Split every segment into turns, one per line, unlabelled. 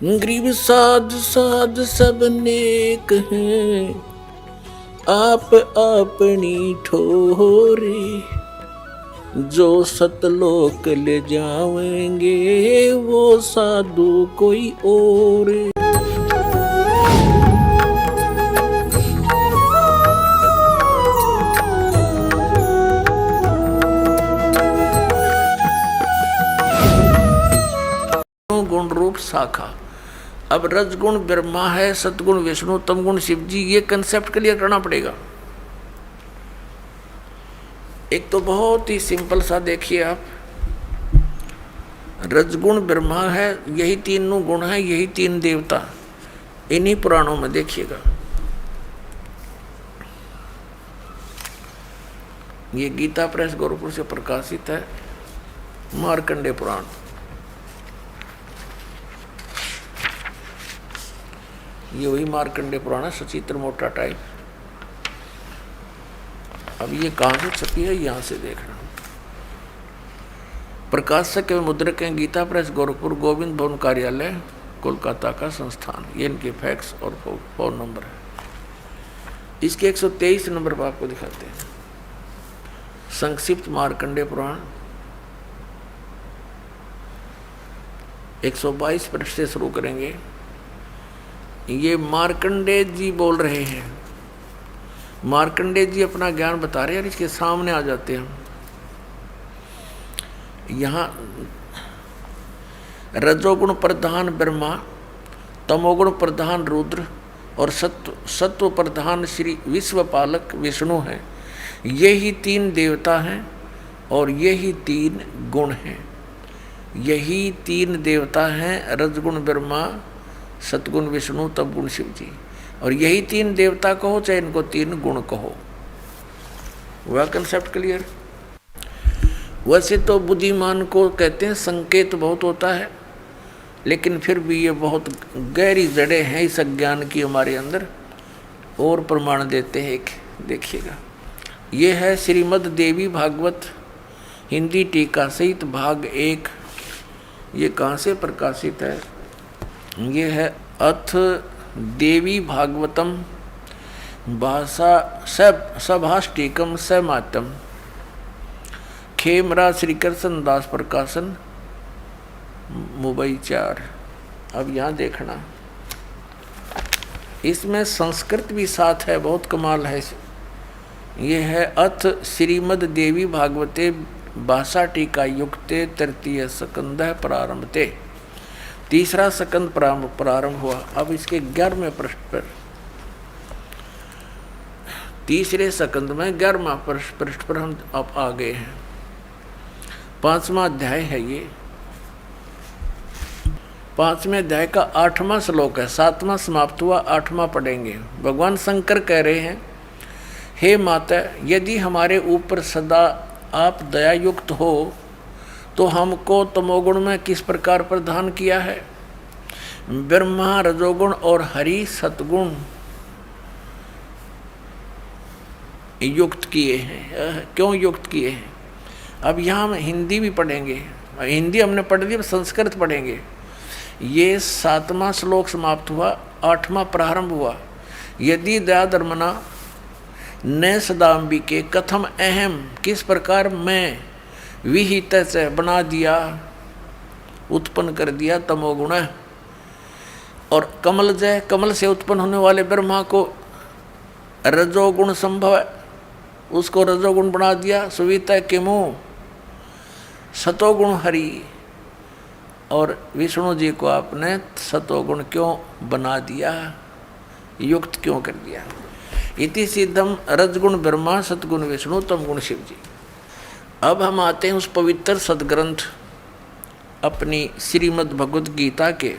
Grieve साध साध सब नेक हैं, आप अपनी ठोरे। जो सतलोक ले जाएंगे वो साधु कोई और। गुण रूप शाखा। अब रजगुण ब्रह्मा है, सतगुण विष्णु, तमगुण शिव जी, ये कंसेप्ट क्लियर करना पड़ेगा। एक तो बहुत ही सिंपल सा देखिए आप, रजगुण ब्रह्मा है, यही तीनों गुण है, यही तीन देवता, इन्हीं पुराणों में देखिएगा। ये गीता प्रेस गोरखपुर से प्रकाशित है, मार्कंडे पुराण। ये वही मार्कंडे पुराण है, सचित्र मोटा टाइप। अब ये कहाँ से छपी है, यहाँ से देखना। प्रकाशक एवं मुद्रक हैं गीता प्रेस गोरखपुर, गोविंद भवन कार्यालय कोलकाता का संस्थान। ये इनके फैक्स और फोन नंबर है। इसके 123 नंबर पर आपको दिखाते हैं। संक्षिप्त मार्कंडे पुराण 122 पृष्ठ से शुरू करेंगे। ये मार्कंडे जी बोल रहे हैं, मार्कंडे जी अपना ज्ञान बता रहे हैं और इसके सामने आ जाते हैं। यहाँ रजोगुण प्रधान ब्रह्मा, तमोगुण प्रधान रुद्र और सत्व प्रधान श्री विश्वपालक विष्णु हैं। यही तीन देवता हैं और यही तीन गुण हैं। यही तीन देवता हैं, रजगुण ब्रह्मा, सतगुण विष्णु, तमगुण शिव जी। और यही तीन देवता कहो चाहे इनको तीन गुण कहो। वह कंसेप्ट क्लियर। वैसे तो बुद्धिमान को कहते हैं संकेत बहुत होता है, लेकिन फिर भी ये बहुत गहरी जड़ें हैं इस अज्ञान की हमारे अंदर, और प्रमाण देते हैं। एक देखिएगा, ये है श्रीमद् देवी भागवत हिंदी टीका सहित भाग 1। ये कहाँ से प्रकाशित है? ये है अथ देवी भागवतम भाषा सभाष्टिकम समातम, खेमरा श्री कृष्ण दास प्रकाशन, मुंबई 4। अब यहाँ देखना, इसमें संस्कृत भी साथ है, बहुत कमाल है। ये है अथ श्रीमद् देवी भागवते भाषा टीका युक्ते तृतीय स्कंद प्रारंभते। तीसरा स्कंद प्रारंभ हुआ। अब इसके 11वें पृष्ठ पर, तीसरे स्कंद में 11वां पृष्ठ पर हम अब आ गए हैं। 5वां अध्याय है ये। 5वें अध्याय का 8वां श्लोक है। 7वां समाप्त हुआ, 8वां पढ़ेंगे। भगवान शंकर कह रहे हैं, हे माता, यदि हमारे ऊपर सदा आप दयायुक्त हो तो हमको तमोगुण में किस प्रकार प्रदान किया है? ब्रह्मा रजोगुण और हरि सतगुण युक्त किए हैं। क्यों युक्त किए हैं? अब यहाँ हम हिंदी भी पढ़ेंगे। हिंदी हमने पढ़ ली, संस्कृत पढ़ेंगे। ये 7वां श्लोक समाप्त हुआ, 8वां प्रारंभ हुआ। यदि दया धर्मना न सदाम्बिके कथम अहम, किस प्रकार मैं विहित से बना दिया, उत्पन्न कर दिया तमोगुण। और कमल जय, कमल से उत्पन्न होने वाले ब्रह्मा को रजोगुण संभव है, उसको रजोगुण बना दिया। सुविता के मुँह सतोगुण हरि, और विष्णु जी को आपने सतोगुण क्यों बना दिया, युक्त क्यों कर दिया? इति सिद्धम रजगुण ब्रह्मा सतगुण विष्णु तमगुण शिव जी। अब हम आते हैं उस पवित्र सदग्रंथ अपनी श्रीमद् भगवद गीता के,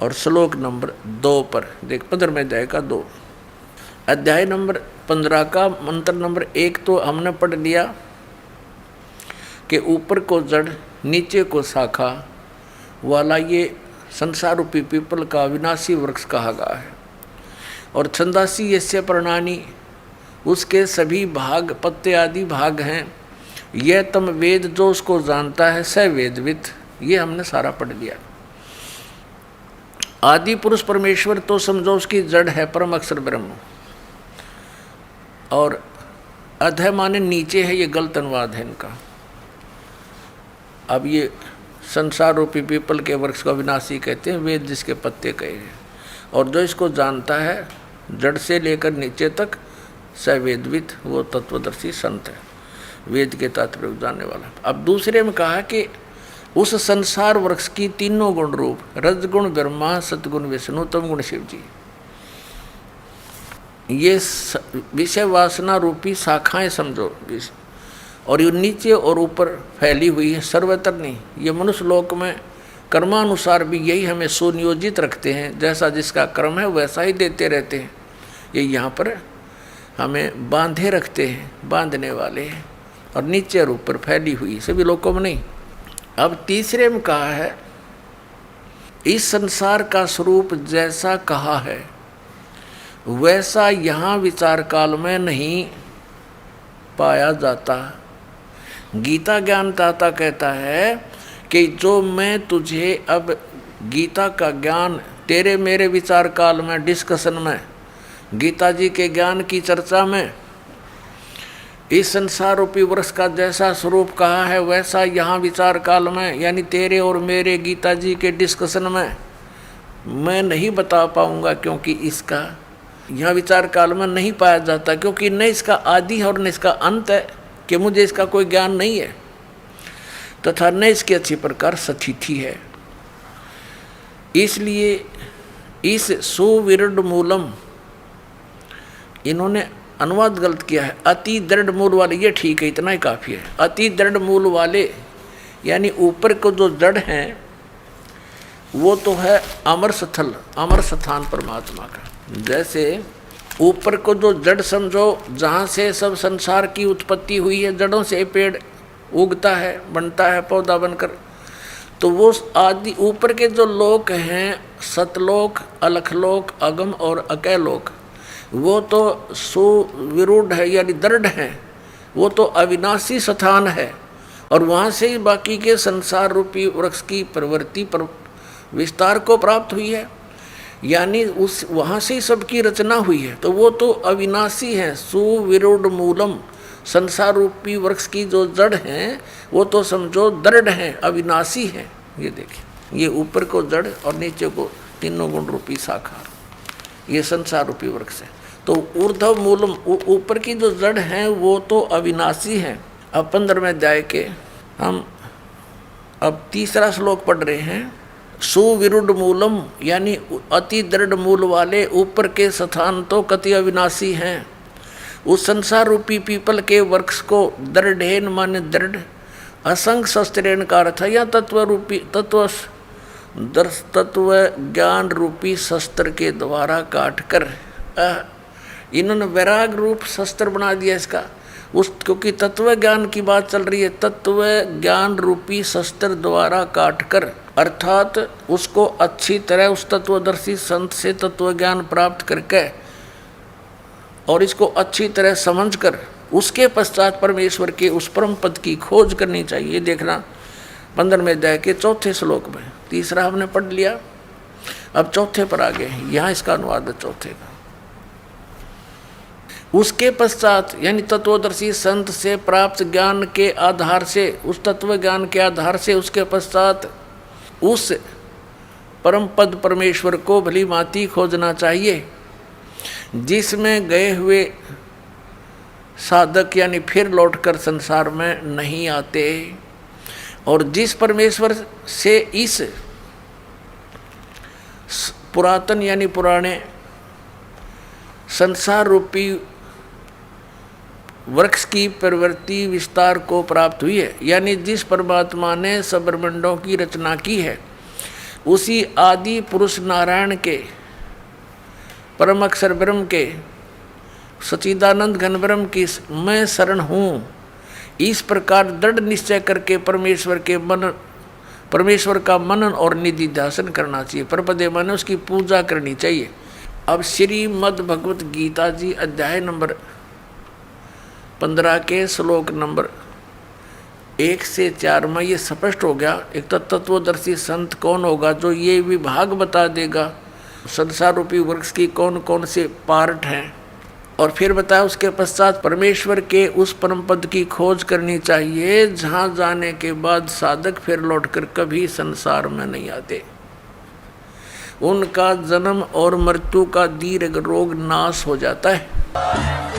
और श्लोक नंबर 2 पर देख। 15वें अध्याय का 2, अध्याय नंबर 15 का मंत्र नंबर 1 तो हमने पढ़ लिया कि ऊपर को जड़ नीचे को शाखा वाला ये संसार रूपी पीपल का विनाशी वृक्ष कहा गया है। और छंदासी यस्य प्रणानी, उसके सभी भाग पत्ते आदि भाग हैं। यह तम वेद, जो उसको जानता है स वेदवित। ये हमने सारा पढ़ लिया। आदि पुरुष परमेश्वर तो समझो उसकी जड़ है परम अक्षर ब्रह्म, और अधः माने नीचे है, ये गलत अनुवाद है इनका। अब ये संसार रूपी पीपल के वृक्ष को अविनाशी कहते हैं, वेद जिसके पत्ते कहे हैं, और जो इसको जानता है जड़ से लेकर नीचे तक सवेदविद, वो तत्वदर्शी संत है, वेद के तात्पर्य जानने वाला। अब दूसरे में कहा कि उस संसार वृक्ष की तीनों गुण रूप, रजगुण ब्रह्मा, सतगुण विष्णु, तमगुण शिव जी, ये विषय वासना रूपी शाखाएं समझो, और ये नीचे और ऊपर फैली हुई है, सर्वत्र नहीं। ये मनुष्य लोक में कर्मानुसार भी यही हमें सुनियोजित रखते हैं, जैसा जिसका कर्म है वैसा ही देते रहते हैं। ये यहाँ पर हमें बांधे रखते हैं, बांधने वाले हैं, और नीचे और ऊपर फैली हुई, सभी लोगों में नहीं। अब तीसरे में कहा है इस संसार का स्वरूप जैसा कहा है वैसा यहाँ विचार काल में नहीं पाया जाता। गीता ज्ञानदाता कहता है कि जो मैं तुझे अब गीता का ज्ञान तेरे मेरे विचार काल में, डिस्कशन में, गीता जी के ज्ञान की चर्चा में, इस संसार रूपी वृक्ष का जैसा स्वरूप कहा है वैसा यहाँ विचार काल में, यानी तेरे और मेरे गीता जी के डिस्कशन में मैं नहीं बता पाऊँगा, क्योंकि इसका यहाँ विचार काल में नहीं पाया जाता, क्योंकि न इसका आदि है और न इसका अंत है, कि मुझे इसका कोई ज्ञान नहीं है, तथा न इसकी अच्छी प्रकार सतिथि है। इसलिए इस सुविरुद्ध मूलम, इन्होंने अनुवाद गलत किया है, अति दृढ़ मूल वाले, ये ठीक है, इतना ही काफ़ी है। अति दृढ़ मूल वाले यानी ऊपर को जो जड़ हैं वो तो है अमर स्थल, अमर स्थान परमात्मा का। जैसे ऊपर को जो जड़ समझो, जहाँ से सब संसार की उत्पत्ति हुई है, जड़ों से पेड़ उगता है, बनता है पौधा बनकर, तो वो आदि ऊपर के जो लोक हैं, सतलोक, अलखलोक, अगम और अकैलोक, वो तो सुविरूढ़ है यानी दृढ़ है, वो तो अविनाशी स्थान है, और वहाँ से ही बाकी के संसार रूपी वृक्ष की प्रवृत्ति पर विस्तार को प्राप्त हुई है, यानी उस वहाँ से ही सबकी रचना हुई है, तो वो तो अविनाशी है। सुविरूढ़ मूलम, संसार रूपी वृक्ष की जो जड़ हैं वो तो समझो दृढ़ हैं, अविनाशी हैं। ये देखिए, ये ऊपर को जड़ और नीचे को तीनों गुण रूपी शाखा, ये संसार रूपी वृक्ष है। तो ऊर्ध्व मूलम, ऊपर की जो जड़ हैं वो तो अविनाशी हैं। अब 15वें अध्याय के हम अब तीसरा श्लोक पढ़ रहे हैं। सुविरुद्ध मूलम यानी अति दृढ़ मूल वाले ऊपर के स्थान तो कति अविनाशी हैं। उस संसार रूपी पीपल के वृक्ष को दृढ़ेन माने दृढ़, असंग शस्त्रेण का अर्थ है या तत्व रूपी तत्व ज्ञान रूपी शस्त्र के द्वारा काट कर, इन्होंने वैराग रूप शस्त्र बना दिया इसका, उस क्योंकि तत्व ज्ञान की बात चल रही है, तत्व ज्ञान रूपी शस्त्र द्वारा काट कर, अर्थात उसको अच्छी तरह उस तत्वदर्शी संत से तत्व ज्ञान प्राप्त करके और इसको अच्छी तरह समझकर उसके पश्चात परमेश्वर के उस परम पद की खोज करनी चाहिए। देखना 15वें अध्याय के 4थे श्लोक में, तीसरा हमने पढ़ लिया, अब 4थे पर आ गए। यहाँ इसका अनुवाद है 4थे का। उसके पश्चात यानी तत्वदर्शी संत से प्राप्त ज्ञान के आधार से, उस तत्व ज्ञान के आधार से उसके पश्चात उस परम पद परमेश्वर को भली भांति खोजना चाहिए, जिसमें गए हुए साधक यानी फिर लौटकर संसार में नहीं आते, और जिस परमेश्वर से इस पुरातन यानी पुराने संसार रूपी वृक्ष की प्रवृत्ति विस्तार को प्राप्त हुई है, यानी जिस परमात्मा ने सब ब्रह्मांडों की रचना की है, उसी आदि पुरुष नारायण के, परम अक्षर ब्रह्म के, सच्चिदानंद घन ब्रह्म की मैं शरण हूँ, इस प्रकार दृढ़ निश्चय करके परमेश्वर का मनन और निधि ध्यान करना चाहिए। परपदे माने उसकी पूजा करनी चाहिए। अब श्रीमद् भगवत गीता जी अध्याय नंबर 15 के श्लोक नंबर 1 से 4 में ये स्पष्ट हो गया। एक तो तत्वदर्शी संत कौन होगा जो ये विभाग बता देगा संसार रूपी वृक्ष की कौन कौन से पार्ट हैं, और फिर बताया उसके पश्चात परमेश्वर के उस परम पद की खोज करनी चाहिए जहाँ जाने के बाद साधक फिर लौटकर कभी संसार में नहीं आते। उनका जन्म और मृत्यु का दीर्घ रोग नाश हो जाता है।